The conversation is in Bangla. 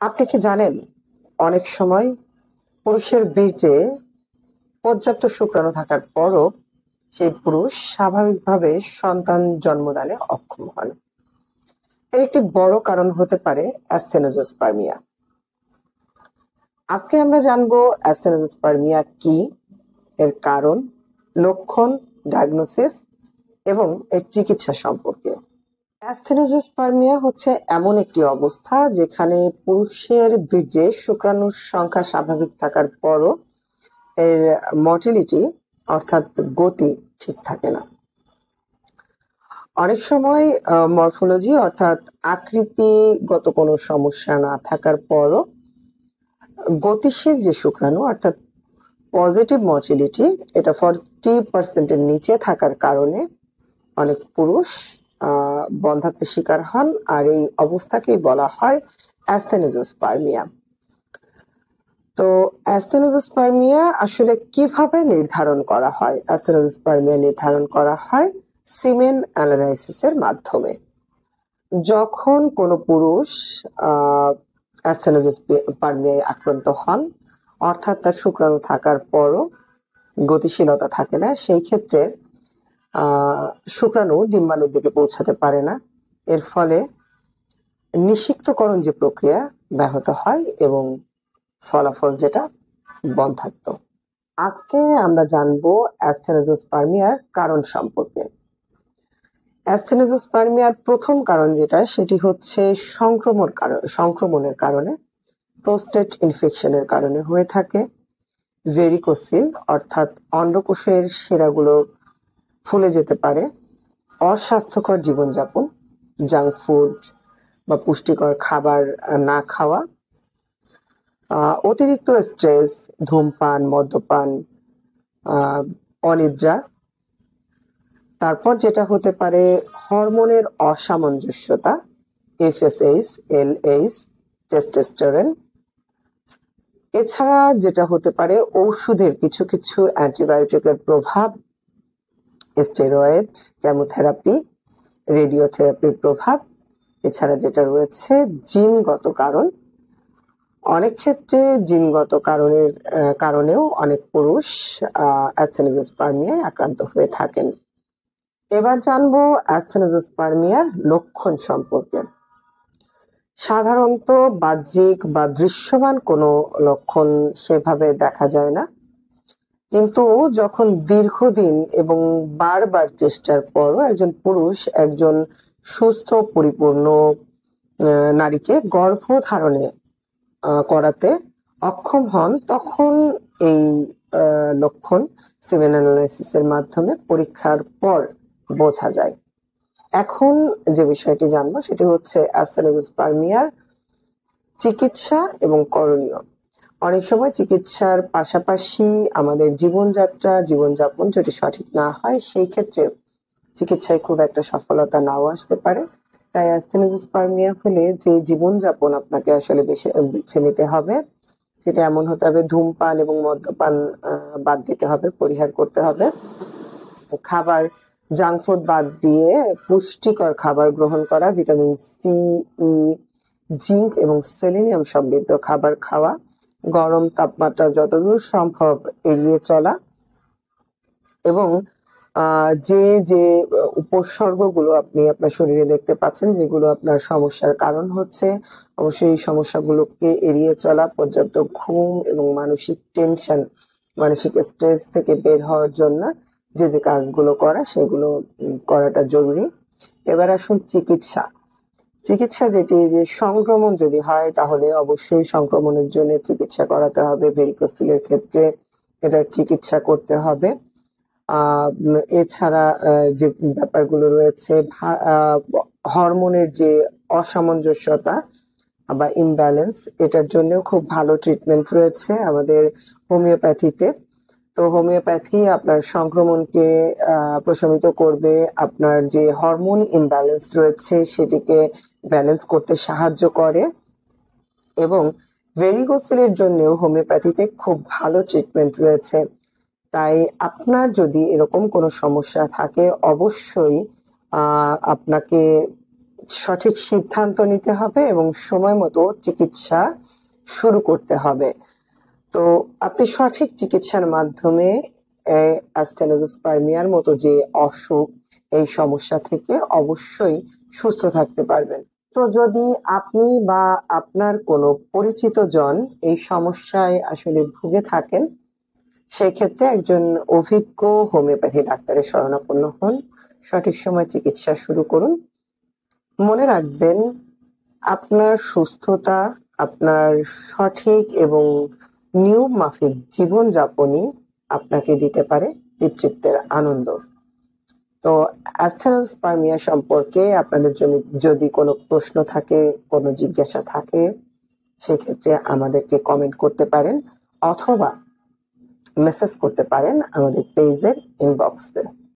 আপনি কি জানেন, অনেক সময় পুরুষের বীর্যে পর্যাপ্ত শুক্রাণু থাকার পরও সেই পুরুষ স্বাভাবিকভাবে সন্তান জন্মদানে অক্ষম হন। এর একটি বড় কারণ হতে পারে অ্যাসথেনোজোস্পার্মিয়া। আজকে আমরা জানবো অ্যাসথেনোজোস্পার্মিয়া কি, এর কারণ, লক্ষণ, ডায়াগনোসিস এবং এর চিকিৎসা সম্পর্কে। অ্যাসথেনোজোস্পার্মিয়া হচ্ছে এমন একটি অবস্থা যেখানে পুরুষের বীর্যে শুক্রাণুর সংখ্যা স্বাভাবিক থাকার পরও এর মর্টিলিটি অর্থাৎ গতি ঠিক থাকে না। অনেক সময় মরফোলজি অর্থাৎ আকৃতিগত কোনো সমস্যা না থাকার পরও গতিশীল যে শুক্রাণু অর্থাৎ পজিটিভ মর্টিলিটি এটা 40% নিচে থাকার কারণে অনেক পুরুষ বন্ধ্যাত্বের শিকার হন, আর এই অবস্থাকেই বলা হয় অ্যাসথেনোজোস্পার্মিয়া। তো অ্যাসথেনোজোস্পার্মিয়া আসলে কিভাবে নির্ধারণ করা হয়? অ্যাসথেনোজোস্পার্মিয়া নির্ধারণ করা হয় সিমেন অ্যানালাইসিসের মাধ্যমে। যখন কোনো পুরুষ অ্যাসথেনোজোস্পার্মিয়ায় আক্রান্ত হন, অর্থাৎ তার শুক্রাণু থাকার পরও গতিশীলতা থাকে না, সেই ক্ষেত্রে শুক্রাণু ডিম্বাণুর দিকে পৌঁছাতে পারে না। এর ফলে নিষিক্তকরণ যে প্রক্রিয়া ব্যাহত হয় এবং ফলাফল যেটা বন্ধ্যাত্ব। আজকে আমরা জানবো অ্যাসথেনোজোস্পার্মিয়ার কারণ সম্পর্কে। অ্যাসথেনোজোস্পার্মিয়ার প্রথম কারণ যেটা, সেটি হচ্ছে সংক্রমণের কারণে, প্রোস্টেট ইনফেকশনের কারণে হয়ে থাকে। ভেরিকোসিল অর্থাৎ অন্ডকোষের শিরাগুলো ফুলে যেতে পারে। অস্বাস্থ্যকর জীবনযাপন, জাঙ্ক ফুড বা পুষ্টিকর খাবার না খাওয়া, অতিরিক্ত স্ট্রেস, ধূমপান, মদ্যপান, অনিদ্রা। তারপর যেটা হতে পারে হরমোনের অসামঞ্জস্যতা, এফএসএইচ, এলএইচ, টেস্টোস্টেরন। এছাড়া যেটা হতে পারে ঔষধের কিছু কিছু অ্যান্টিবায়োটিকের প্রভাব, স্টেরয়েড, কেমোথেরাপি, রেডিওথেরাপির প্রভাব। এছাড়া যেটা রয়েছে জিনগত কারণ। অনেক ক্ষেত্রে জিনগত কারণেও অনেক পুরুষ অ্যাসথেনোজোস্পার্মিয়ায় আক্রান্ত হয়ে থাকেন। এবার জানবো অ্যাসথেনোজোস্পার্মিয়ার লক্ষণ সম্পর্কে। সাধারণত বাহ্যিক বা দৃশ্যমান কোনো লক্ষণ সেভাবে দেখা যায় না, কিন্তু যখন দীর্ঘদিন এবং বারবার চেষ্টার পরও একজন পুরুষ একজন সুস্থ পরিপূর্ণ নারীকে গর্ভধারণে করাতে অক্ষম হন, তখন এই লক্ষণ সিমেন অ্যানালাইসিসের মাধ্যমে পরীক্ষার পর বোঝা যায়। এখন যে বিষয়টি জানবো সেটি হচ্ছে অ্যাসথেনোজোস্পার্মিয়ার চিকিৎসা এবং করণীয়। অনেক সময় চিকিৎসার পাশাপাশি আমাদের জীবনযাপন যদি সঠিক না হয়, সেই ক্ষেত্রে চিকিৎসায় খুব একটা সফলতা নাও আসতে পারে। তাই অ্যাসথেনোজোস্পার্মিয়া হলে যে জীবনযাপন আপনাকে আসলে বেছে নিতে হবে, সেটা এমন হতে হবে ধূমপান এবং মদ্যপান বাদ দিতে হবে, পরিহার করতে হবে। খাবার, জাঙ্ক ফুড বাদ দিয়ে পুষ্টিকর খাবার গ্রহণ করা, ভিটামিন সি, ই, জিঙ্ক এবং সেলেনিয়াম সমৃদ্ধ খাবার খাওয়া, গরম তাপমাত্রা যতদূর সম্ভব এড়িয়ে চলা এবং যে যে উপসর্গগুলো আপনি আপনার শরীরে দেখতে পাচ্ছেন, যেগুলো আপনার সমস্যার কারণ হচ্ছে, অবশ্যই এই সমস্যাগুলোকে এড়িয়ে চলা, পর্যাপ্ত ঘুম এবং মানসিক টেনশন, মানসিক স্ট্রেস থেকে বের হওয়ার জন্য যে যে কাজগুলো করা, সেগুলো করাটা জরুরি। এবার আসুন চিকিৎসা যেটি, যে সংক্রমণ যদি হয় তাহলে অবশ্যই সংক্রমণের জন্য চিকিৎসা করাতে হবে। ভেরিকোসিলের ক্ষেত্রে এটার চিকিৎসা করতে হবে। এছাড়া যে ব্যাপারগুলো রয়েছে, হরমোনের যে অসামঞ্জস্যতা বা ইমব্যালেন্স, এটার জন্য খুব ভালো ট্রিটমেন্ট রয়েছে আমাদের হোমিওপ্যাথিতে। তো হোমিওপ্যাথি আপনার সংক্রমণকে প্রশমিত করবে, আপনার যে হরমোন ইমব্যালেন্স রয়েছে সেটিকে ব্যালেন্স করতে সাহায্য করে এবং ভেরিকোসিলের জন্য হোমিওপ্যাথিতে খুব ভালো ট্রিটমেন্ট রয়েছে। তাই আপনার যদি এরকম কোনো সমস্যা থাকে, অবশ্যই আপনাকে সঠিক সিদ্ধান্ত নিতে হবে এবং সময় মতো চিকিৎসা শুরু করতে হবে। তো আপনি সঠিক চিকিৎসার মাধ্যমে অ্যাস্টেনোজোস্পার্মিয়ার মতো যে অসুখ, এই সমস্যা থেকে অবশ্যই সুস্থ থাকতে পারবেন। তো যদি আপনি বা আপনার কোনো পরিচিত জন এই সমস্যায় আসলে ভুগে থাকেন, সেক্ষেত্রে একজন অভিজ্ঞ হোমিওপ্যাথি ডাক্তারের শরণাপন্ন হন, সঠিক সময় চিকিৎসা শুরু করুন। মনে রাখবেন, আপনার সুস্থতা আপনার সঠিক এবং নিয়ম মাফিক জীবনযাপনই আপনাকে দিতে পারে পিতৃত্বের আনন্দ। তো অ্যাস্টেনোস্পার্মিয়া সম্পর্কে আপনাদের জন্য যদি কোনো প্রশ্ন থাকে, কোনো জিজ্ঞাসা থাকে, সেক্ষেত্রে আমাদেরকে কমেন্ট করতে পারেন অথবা মেসেজ করতে পারেন আমাদের পেজের ইনবক্সে।